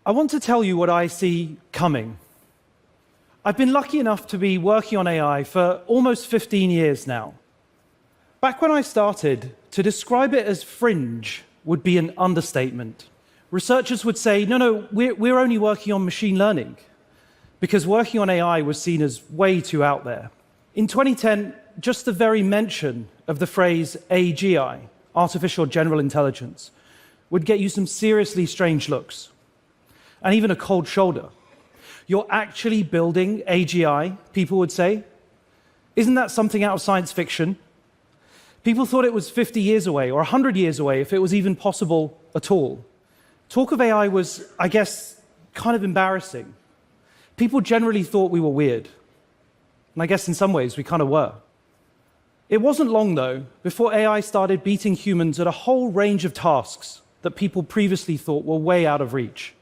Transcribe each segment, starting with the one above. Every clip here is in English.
I want to tell you what I see coming. I've been lucky enough to be working on AI for almost 15 years now. Back when I started, to describe it as fringe would be an understatement. Researchers would say, no, we're only working on machine learning, because working on AI was seen as way too out there. In 2010, just the very mention of the phrase AGI, artificial general intelligence, would get you some seriously strange looks, and even a cold shoulder. You're actually building AGI, people would say? Isn't that something out of science fiction? People thought it was 50 years away or 100 years away, if it was even possible at all. Talk of AI was, I guess, kind of embarrassing. People generally thought we were weird. And I guess in some ways we kind of were. It wasn't long, though, before AI started beating humans at a whole range of tasks that people previously thought were way out of reach.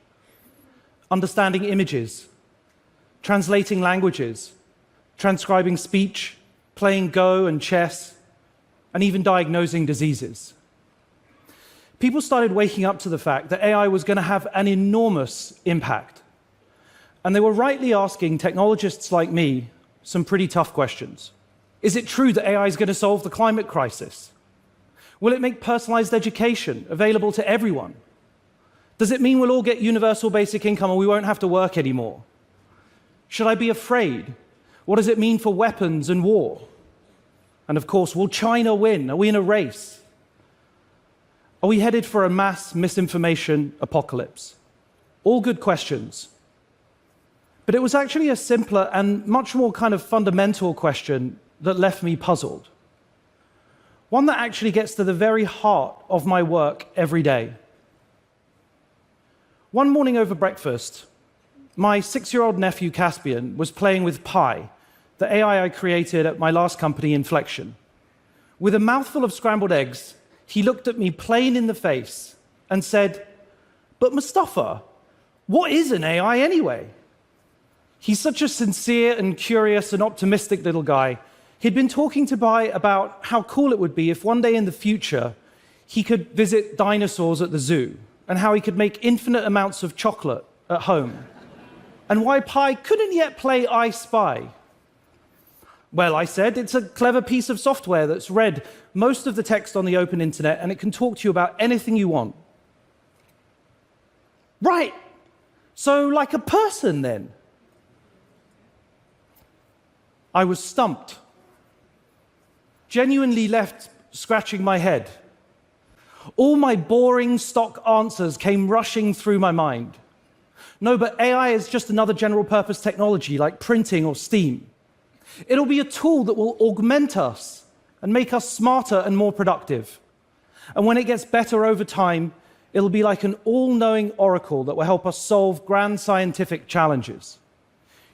Understanding images, translating languages, transcribing speech, playing Go and chess, and even diagnosing diseases. People started waking up to the fact that AI was going to have an enormous impact. And they were rightly asking technologists like me some pretty tough questions. Is it true that AI is going to solve the climate crisis? Will it make personalized education available to everyone? Does it mean we'll all get universal basic income and we won't have to work anymore? Should I be afraid? What does it mean for weapons and war? And of course, will China win? Are we in a race? Are we headed for a mass misinformation apocalypse? All good questions. But it was actually a simpler and much more kind of fundamental question that left me puzzled. One that actually gets to the very heart of my work every day. One morning over breakfast, my 6-year-old nephew Caspian was playing with Pi, the AI I created at my last company, Inflection. With a mouthful of scrambled eggs, he looked at me plain in the face and said, "But Mustăfa, what is an AI anyway?" He's such a sincere and curious and optimistic little guy. He'd been talking to Pi about how cool it would be if one day in the future he could visit dinosaurs at the zoo, and how he could make infinite amounts of chocolate at home, and why Pi couldn't yet play I Spy. Well, I said, it's a clever piece of software that's read most of the text on the open internet, and it can talk to you about anything you want. Right, so like a person then? I was stumped, genuinely left scratching my head. All my boring stock answers came rushing through my mind. No, but AI is just another general purpose technology like printing or Steam. It'll be a tool that will augment us and make us smarter and more productive. And when it gets better over time, it'll be like an all-knowing oracle that will help us solve grand scientific challenges.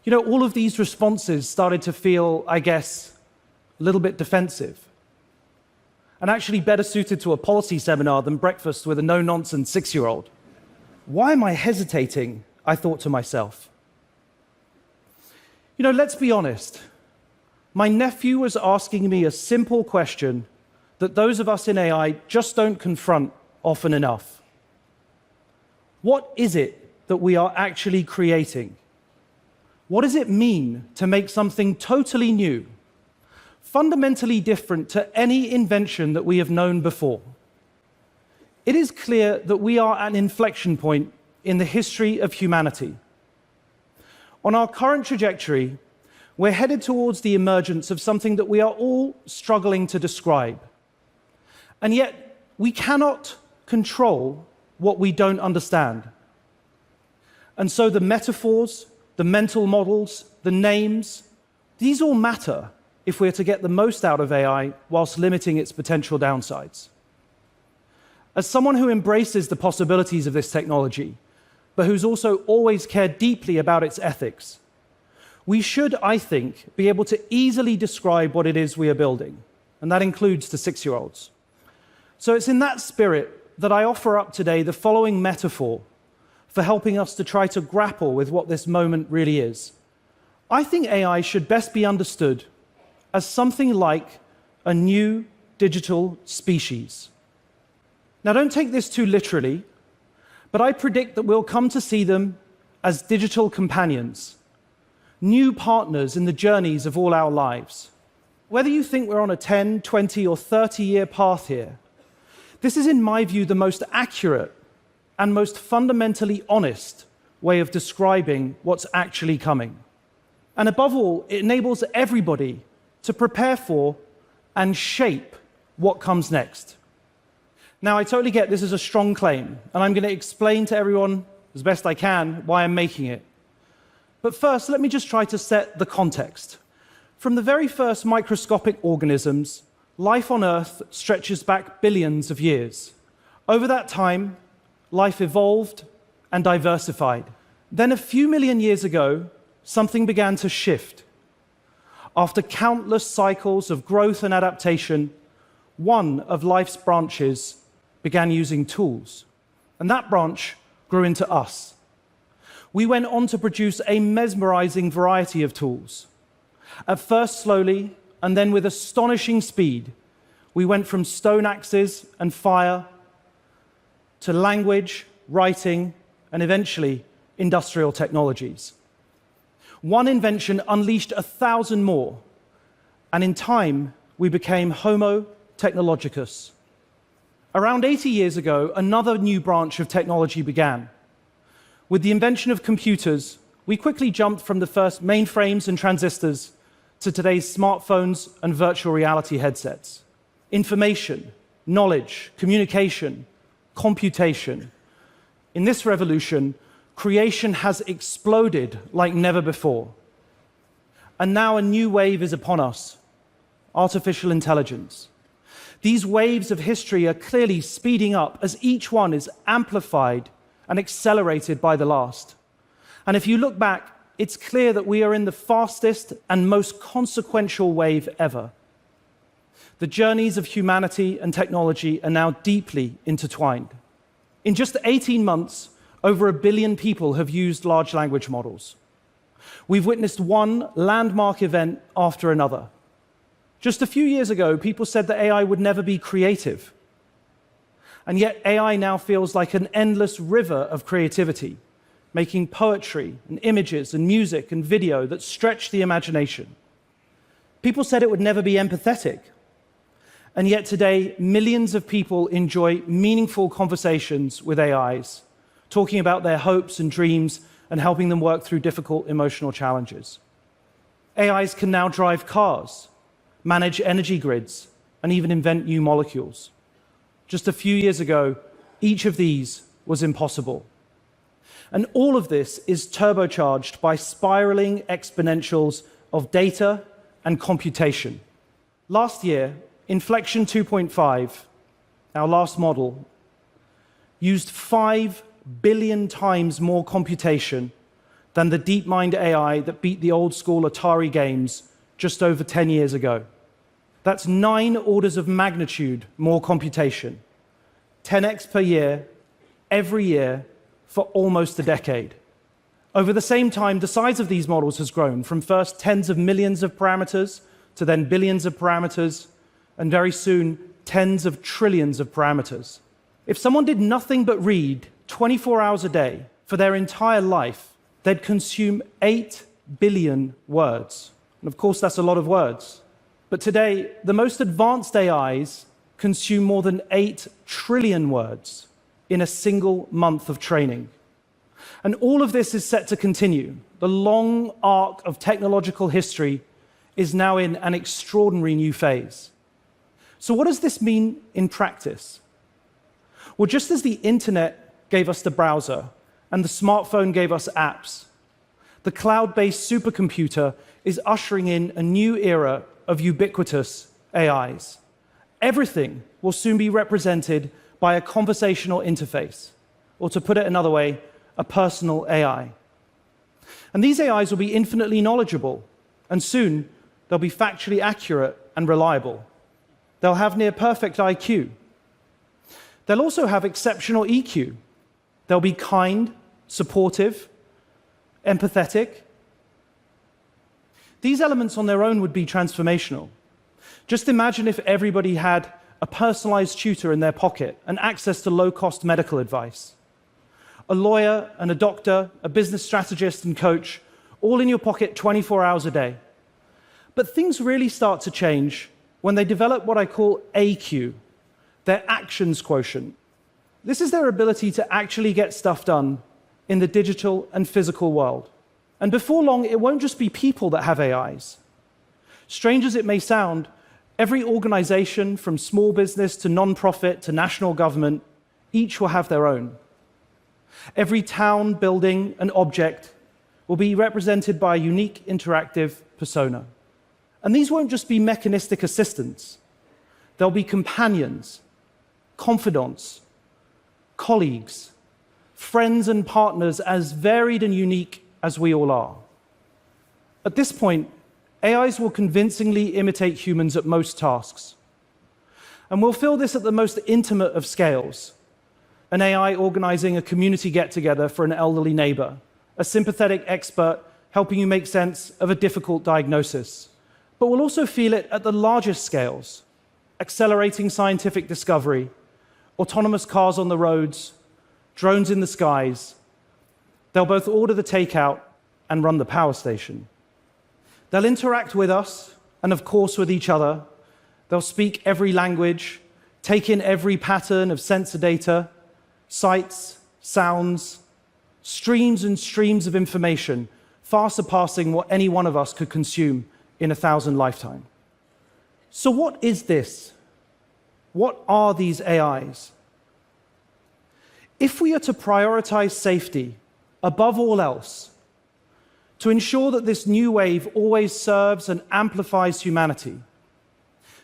You know, all of these responses started to feel, I guess, a little bit defensive, and actually better suited to a policy seminar than breakfast with a no-nonsense 6-year-old. Why am I hesitating? I thought to myself. You know, let's be honest. My nephew was asking me a simple question that those of us in AI just don't confront often enough. What is it that we are actually creating? What does it mean to make something totally new, fundamentally different to any invention that we have known before? It is clear that we are at an inflection point in the history of humanity. On our current trajectory, we're headed towards the emergence of something that we are all struggling to describe. And yet, we cannot control what we don't understand. And so the metaphors, the mental models, the names, these all matter if we're to get the most out of AI whilst limiting its potential downsides. As someone who embraces the possibilities of this technology, but who's also always cared deeply about its ethics, we should, I think, be able to easily describe what it is we are building, and that includes to 6-year-olds. So it's in that spirit that I offer up today the following metaphor for helping us to try to grapple with what this moment really is. I think AI should best be understood as something like a new digital species. Now, don't take this too literally, But I predict that we'll come to see them as digital companions, new partners in the journeys of all our lives. Whether you think we're on a 10, 20, or 30-year path here, this is, in my view, the most accurate and most fundamentally honest way of describing what's actually coming. And above all, it enables everybody to prepare for and shape what comes next. Now, I totally get this is a strong claim, and I'm going to explain to everyone as best I can why I'm making it. But first, let me just try to set the context. From the very first microscopic organisms, life on Earth stretches back billions of years. Over that time, life evolved and diversified. Then a few million years ago, something began to shift. After countless cycles of growth and adaptation, one of life's branches began using tools. And that branch grew into us. We went on to produce a mesmerizing variety of tools. At first slowly, and then with astonishing speed, we went from stone axes and fire to language, writing, and eventually industrial technologies. One invention unleashed 1,000 more, and in time, we became Homo technologicus. Around 80 years ago, another new branch of technology began. With the invention of computers, we quickly jumped from the first mainframes and transistors to today's smartphones and virtual reality headsets. Information, knowledge, communication, computation. In this revolution, creation has exploded like never before. And now a new wave is upon us: artificial intelligence. These waves of history are clearly speeding up as each one is amplified and accelerated by the last. And if you look back, it's clear that we are in the fastest and most consequential wave ever. The journeys of humanity and technology are now deeply intertwined. In just 18 months, over 1 billion people have used large language models. We've witnessed one landmark event after another. Just a few years ago, people said that AI would never be creative. And yet AI now feels like an endless river of creativity, making poetry and images and music and video that stretch the imagination. People said it would never be empathetic. And yet today, millions of people enjoy meaningful conversations with AIs, talking about their hopes and dreams and helping them work through difficult emotional challenges. AIs can now drive cars, manage energy grids, and even invent new molecules. Just a few years ago, each of these was impossible. And all of this is turbocharged by spiraling exponentials of data and computation. Last year, Inflection 2.5, our last model, used 5 billion times more computation than the DeepMind AI that beat the old-school Atari games just over 10 years ago. That's 9 orders of magnitude more computation, 10x per year, every year, for almost a decade. Over the same time, the size of these models has grown from first tens of millions of parameters to then billions of parameters, and very soon, tens of trillions of parameters. If someone did nothing but read 24 hours a day for their entire life, they'd consume 8 billion words. And of course, that's a lot of words. But today, the most advanced AIs consume more than 8 trillion words in a single month of training. And all of this is set to continue. The long arc of technological history is now in an extraordinary new phase. So what does this mean in practice? Well, just as the internet gave us the browser and the smartphone gave us apps, the cloud-based supercomputer is ushering in a new era of ubiquitous AIs. Everything will soon be represented by a conversational interface, or to put it another way, a personal AI. And these AIs will be infinitely knowledgeable, and soon they'll be factually accurate and reliable. They'll have near perfect IQ. They'll also have exceptional EQ. They'll be kind, supportive, empathetic. These elements on their own would be transformational. Just imagine if everybody had a personalized tutor in their pocket and access to low-cost medical advice. a lawyer and a doctor, a business strategist and coach, all in your pocket 24 hours a day. But things really start to change when they develop what I call AQ, their actions quotient. This is their ability to actually get stuff done in the digital and physical world. And before long, it won't just be people that have AIs. Strange as it may sound, every organization, from small business to non-profit to national government, each will have their own. Every town, building, and object will be represented by a unique interactive persona. And these won't just be mechanistic assistants. They'll be companions, confidants, colleagues, friends and partners as varied and unique as we all are. At this point, AIs will convincingly imitate humans at most tasks. And we'll feel this at the most intimate of scales. An AI organizing a community get-together for an elderly neighbor, a sympathetic expert helping you make sense of a difficult diagnosis. But we'll also feel it at the largest scales, accelerating scientific discovery, autonomous cars on the roads, drones in the skies. They'll both order the takeout and run the power station. They'll interact with us and, of course, with each other. They'll speak every language, take in every pattern of sensor data, sights, sounds, streams and streams of information, far surpassing what any one of us could consume in 1,000 lifetimes. So what is this? What are these AIs? If we are to prioritize safety above all else, to ensure that this new wave always serves and amplifies humanity,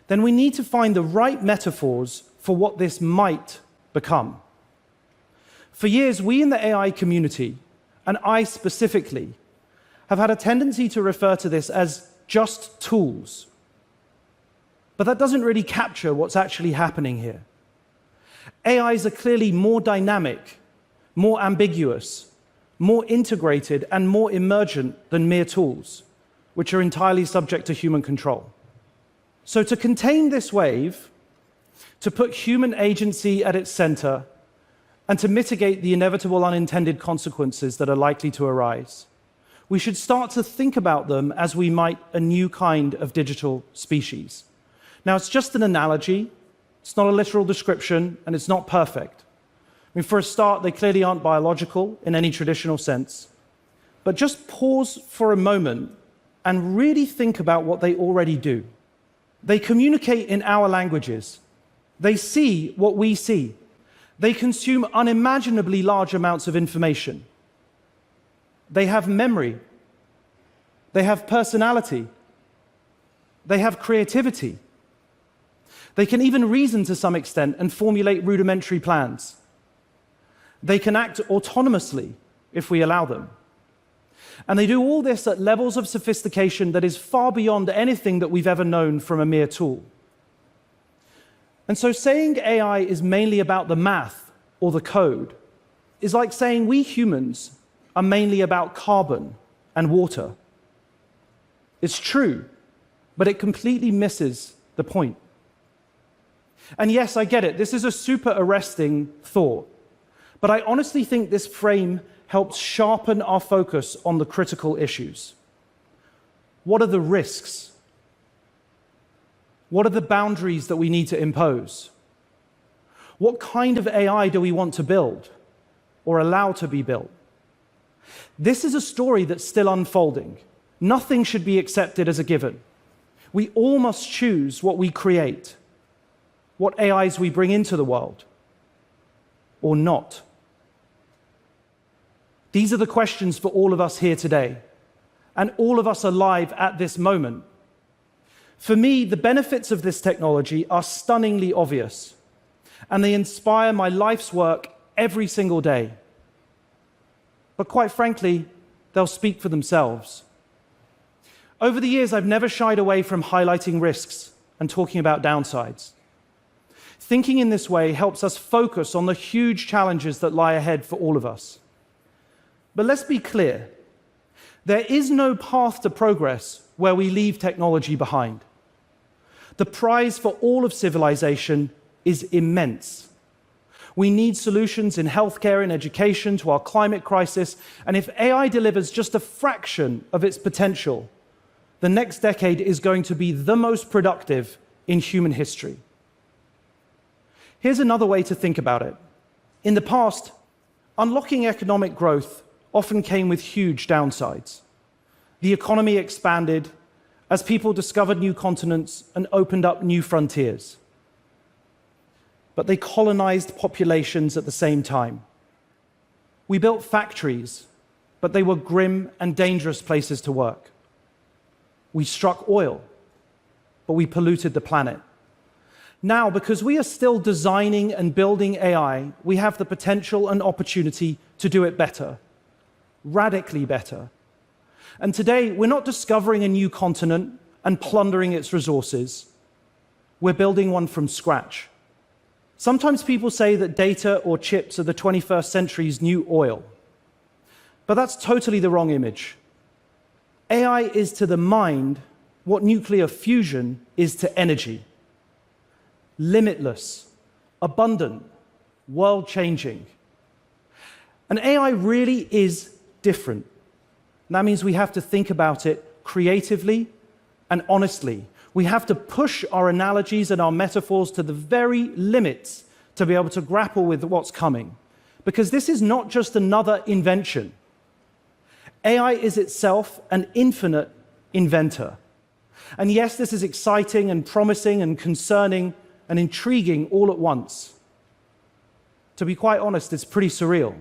then we need to find the right metaphors for what this might become. For years, we in the AI community, and I specifically, have had a tendency to refer to this as just tools. But that doesn't really capture what's actually happening here. AIs are clearly more dynamic, more ambiguous, more integrated, and more emergent than mere tools, which are entirely subject to human control. So to contain this wave, to put human agency at its center, and to mitigate the inevitable unintended consequences that are likely to arise, we should start to think about them as we might a new kind of digital species. Now, it's just an analogy, it's not a literal description, and it's not perfect. I mean, for a start, they clearly aren't biological in any traditional sense. But just pause for a moment and really think about what they already do. They communicate in our languages. They see what we see. They consume unimaginably large amounts of information. They have memory. They have personality. They have creativity. They can even reason to some extent and formulate rudimentary plans. They can act autonomously if we allow them. And they do all this at levels of sophistication that is far beyond anything that we've ever known from a mere tool. And so saying AI is mainly about the math or the code is like saying we humans are mainly about carbon and water. It's true, but it completely misses the point. And yes, I get it. This is a super arresting thought. But I honestly think this frame helps sharpen our focus on the critical issues. What are the risks? What are the boundaries that we need to impose? What kind of AI do we want to build or allow to be built? This is a story that's still unfolding. Nothing should be accepted as a given. We all must choose what we create, what AIs we bring into the world, or not. These are the questions for all of us here today, and all of us alive at this moment. For me, the benefits of this technology are stunningly obvious, and they inspire my life's work every single day. But quite frankly, they'll speak for themselves. Over the years, I've never shied away from highlighting risks and talking about downsides. Thinking in this way helps us focus on the huge challenges that lie ahead for all of us. But let's be clear, there is no path to progress where we leave technology behind. The prize for all of civilization is immense. We need solutions in healthcare and education to our climate crisis, and if AI delivers just a fraction of its potential, the next decade is going to be the most productive in human history. Here's another way to think about it. In the past, unlocking economic growth often came with huge downsides. The economy expanded as people discovered new continents and opened up new frontiers. But they colonized populations at the same time. We built factories, but they were grim and dangerous places to work. We struck oil, but we polluted the planet. Now, because we are still designing and building AI, we have the potential and opportunity to do it better, radically better. And today, we're not discovering a new continent and plundering its resources. We're building one from scratch. Sometimes people say that data or chips are the 21st century's new oil. But that's totally the wrong image. AI is to the mind what nuclear fusion is to energy. Limitless, abundant, world-changing. And AI really is different. And that means we have to think about it creatively and honestly. We have to push our analogies and our metaphors to the very limits to be able to grapple with what's coming. Because this is not just another invention. AI is itself an infinite inventor. And yes, this is exciting and promising and concerning and intriguing all at once. To be quite honest, it's pretty surreal.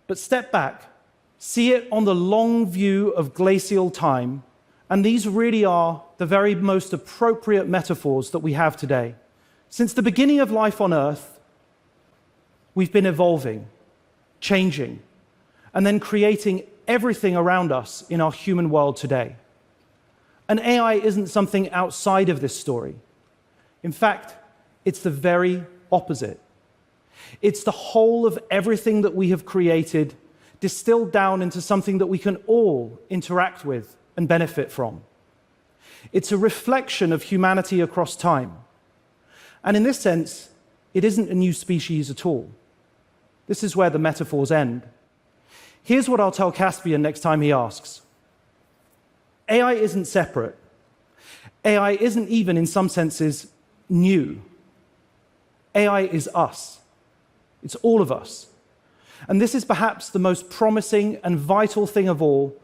But step back, see it on the long view of glacial time, and these really are the very most appropriate metaphors that we have today. Since the beginning of life on Earth, we've been evolving, changing, and then creating everything around us in our human world today. And AI isn't something outside of this story. In fact, it's the very opposite. It's the whole of everything that we have created distilled down into something that we can all interact with and benefit from. It's a reflection of humanity across time. And in this sense, it isn't a new species at all. This is where the metaphors end. Here's what I'll tell Caspian next time he asks. AI isn't separate. AI isn't even, in some senses, new. AI is us. It's all of us. And this is perhaps the most promising and vital thing of all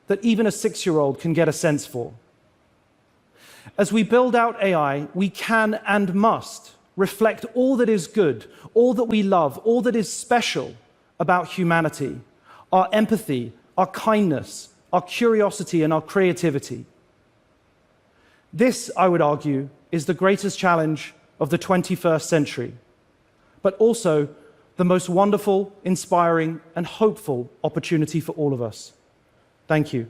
that even a 6-year-old can get a sense for. As we build out AI, we can and must reflect all that is good, all that we love, all that is special about humanity, our empathy, our kindness, our curiosity, and our creativity. This, I would argue, is the greatest challenge of the 21st century, but also the most wonderful, inspiring, and hopeful opportunity for all of us. Thank you.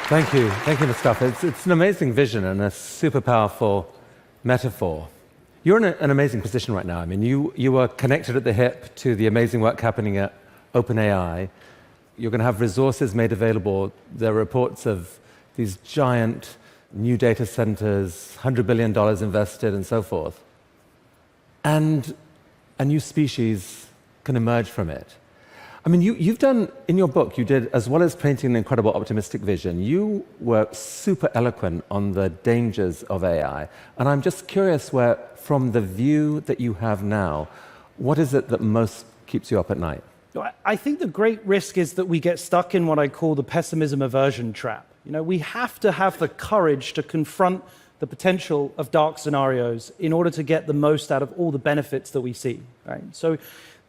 Thank you, Mustəfا. It's an amazing vision and a super powerful metaphor. You're in an amazing position right now. I mean, you are connected at the hip to the amazing work happening at OpenAI. You're going to have resources made available. There are reports of these giant new data centers, $100 billion invested, and so forth. And a new species can emerge from it. I mean, you've done, in your book, you did, as well as painting an incredible optimistic vision, you were super eloquent on the dangers of AI. And I'm just curious where, from the view that you have now, what is it that most keeps you up at night? I think the great risk is that we get stuck in what I call the pessimism aversion trap. You know, we have to have the courage to confront the potential of dark scenarios in order to get the most out of all the benefits that we see, right? So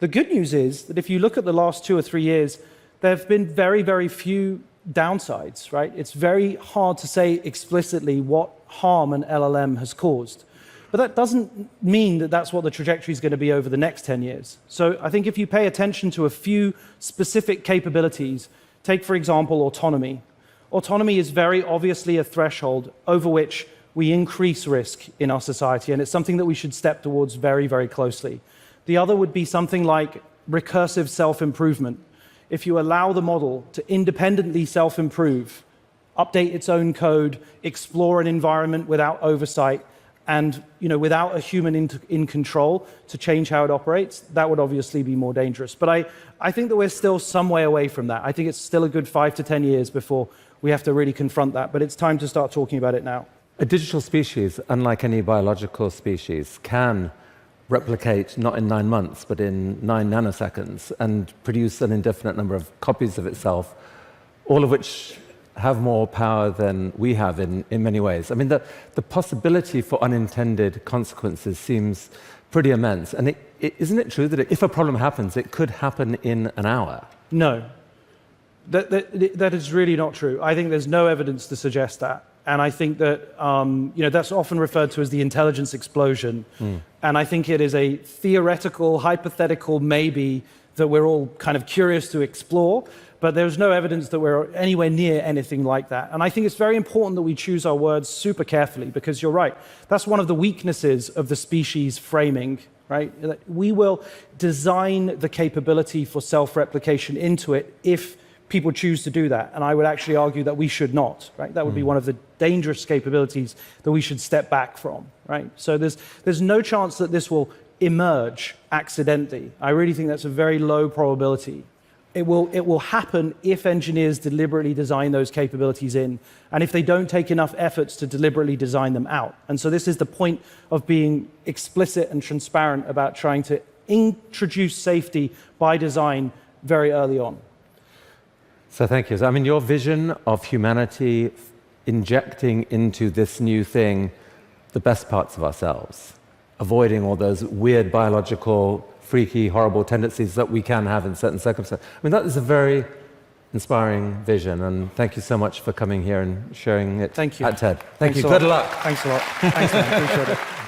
the good news is that if you look at the last 2 or 3 years, there have been very, very few downsides, right? It's very hard to say explicitly what harm an LLM has caused. But that doesn't mean that that's what the trajectory is going to be over the next 10 years. So I think if you pay attention to a few specific capabilities, take, for example, autonomy. Autonomy is very obviously a threshold over which we increase risk in our society, and it's something that we should step towards very, very closely. The other would be something like recursive self-improvement. If you allow the model to independently self-improve, update its own code, explore an environment without oversight, and without a human in control to change how it operates, that would obviously be more dangerous. But I think that we're still some way away from that. I think it's still a good 5 to 10 years before we have to really confront that, but it's time to start talking about it now. A digital species, unlike any biological species, can replicate not in 9 months, but in 9 nanoseconds and produce an indefinite number of copies of itself, all of which have more power than we have in many ways. I mean, the possibility for unintended consequences seems pretty immense. And isn't it true that if a problem happens, it could happen in an hour? No. That is really not true. I think there's no evidence to suggest that. And I think that that's often referred to as the intelligence explosion. And I think it is a theoretical, hypothetical maybe that we're all kind of curious to explore, but there's no evidence that we're anywhere near anything like that. And I think it's very important that we choose our words super carefully, because you're right, that's one of the weaknesses of the species framing, right? We will design the capability for self-replication into it if people choose to do that. And I would actually argue that we should not, right? That would be one of the dangerous capabilities that we should step back from, right? So there's no chance that this will emerge accidentally. I really think that's a very low probability. It will happen if engineers deliberately design those capabilities in, and if they don't take enough efforts to deliberately design them out. And so this is the point of being explicit and transparent about trying to introduce safety by design very early on. So thank you. I mean, your vision of humanity injecting into this new thing the best parts of ourselves, avoiding all those weird biological, freaky, horrible tendencies that we can have in certain circumstances. I mean, that is a very inspiring vision, and thank you so much for coming here and sharing it Thank you. at TED. Thanks Thank you. a lot. Good luck. Thanks a lot. Thanks, man. Appreciate it.